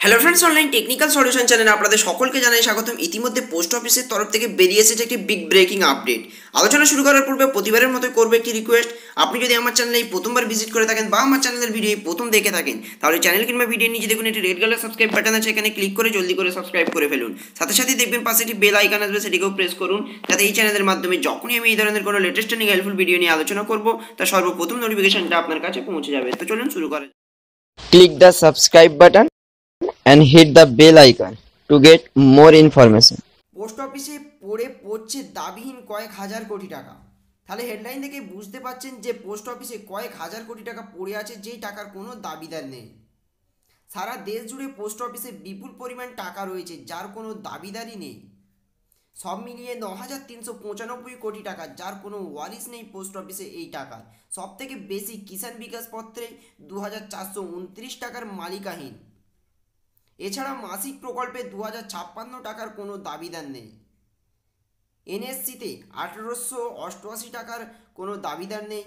Hello friends, online technical solution চ্যানেলে আপনাদের সকলকে জানাই স্বাগতম। ইতিমধ্যে পোস্ট অফিসের তরফ থেকে বেরিয়ে এসেছে একটি বিগ ব্রেকিং আপডেট। আলোচনা শুরু করার পূর্বে প্রতিবারের মতো করবো একটি রিকোয়েস্ট, আপনি যদি আমার চ্যানেলে এই প্রথমবার ভিজিট করে থাকেন বা আমার চ্যানেলের ভিডিও প্রথম দেখে থাকেন, তাহলে চ্যানেল কিংবা ভিডিও নিচে দেখুন একটি রেড কালার সাবস্ক্রাইব বাটন আছে, এখানে ক্লিক করে জলদি করে সাবস্ক্রাইব করে ফেলুন। সাথে সাথে দেখবেন পাশে একটি বেল আইকন আসবে, সেটিকেও প্রেস করুন, যাতে এই চ্যানেলের মাধ্যমে যখনই আমি এই ধরনের কোনো লেটেস্ট ট্রেনিং হেল্পফুল ভিডিও নিয়ে আলোচনা করবো, তার সর্বপ্রথম নোটিফিকেশনটা আপনার কাছে পৌঁছে যাবে। তো চলুন শুরু করা যাক। Click the subscribe button and hit the bell icon to get more information. Post অফিসে পড়ছে দাবিহীন কয়েক হাজার কোটি টাকা। তাহলে হেডলাইন থেকে বুঝতে পারছেন যে পোস্ট অফিসে কয়েক হাজার কোটি টাকা পড়ে আছে, যেই টাকার কোনো দাবিদার নেই। সারা দেশ জুড়ে পোস্ট অফিসে বিপুল পরিমাণ টাকা রয়েছে, যার কোনো দাবিদারই নেই। সব মিলিয়ে 9,395 কোটি টাকা, যার কোনো ওয়ারিশ নেই পোস্ট অফিসে এই টাকার। সব থেকে বেশি কিষাণ বিকাশ পত্রে 2,429 টাকার মালিকাহীন। এছাড়া মাসিক প্রকল্পে 2,056 টাকার কোনো দাবিদার নেই। এনএসসিতে 1,888 টাকার কোনো দাবিদার নেই।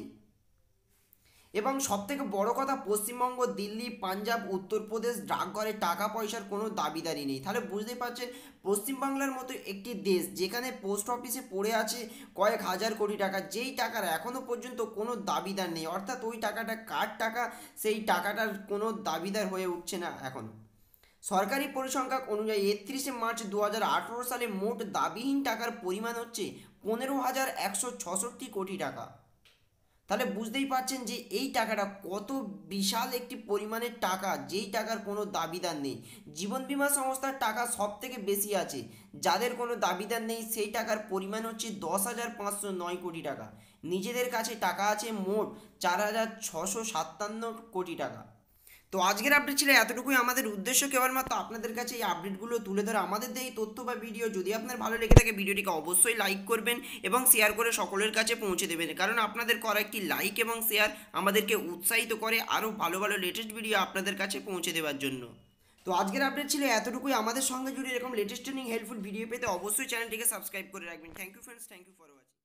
এবং সবথেকে বড় কথা, পশ্চিমবঙ্গ, দিল্লি, পাঞ্জাব, উত্তরপ্রদেশ ডাকঘরে টাকা পয়সার কোনো দাবিদারি নেই। তাহলে বুঝতে পারছেন, পশ্চিমবাংলার মতো একটি দেশ যেখানে পোস্ট অফিসে পড়ে আছে কয়েক হাজার কোটি টাকা, যেই টাকার এখনও পর্যন্ত কোনো দাবিদার নেই, অর্থাৎ ওই টাকাটা কার টাকা, সেই টাকাটার কোনো দাবিদার হয়ে উঠছে না এখন। সরকারি পরিসংখ্যান অনুযায়ী 31শে মার্চ 2018 সালে মোট দাবিহীন টাকার পরিমাণ হচ্ছে 15,166 কোটি টাকা। তাহলে বুঝতেই পারছেন যে এই টাকাটা কত বিশাল একটি পরিমাণের টাকা, যেই টাকার কোনো দাবিদার নেই। জীবন বীমা সংস্থার টাকা সব থেকে বেশি আছে, যাদের কোনো দাবিদার নেই সেই টাকার পরিমাণ হচ্ছে 10,509 কোটি টাকা। নিজেদের কাছে টাকা আছে মোট 4,657 কোটি টাকা। তো আজকের আপডেট ছিল এতটুকুই। আমাদের উদ্দেশ্য কেবলমাত্র আপনাদের কাছে এই আপডেটগুলো তুলে ধরা। আমাদের এই তথ্য বা ভিডিও যদি আপনার ভালো লেগে থাকে, ভিডিওটিকে অবশ্যই লাইক করবেন এবং শেয়ার করে সকলের কাছে পৌঁছে দেবেন, কারণ আপনাদের করা একটি লাইক এবং শেয়ার আমাদেরকে উৎসাহিত করে আরও ভালো ভালো লেটেস্ট ভিডিও আপনাদের কাছে পৌঁছে দেওয়ার জন্য। তো আজকের আপডেট ছিল এতটুকুই। আমাদের সঙ্গে জুড়ে এরকম লেটেস্ট ট্রেনিং হেল্পফুল ভিডিও পেতে অবশ্যই চ্যানেলটিকে সাবস্ক্রাইব করে রাখবেন। Thank you friends, thank you for watching.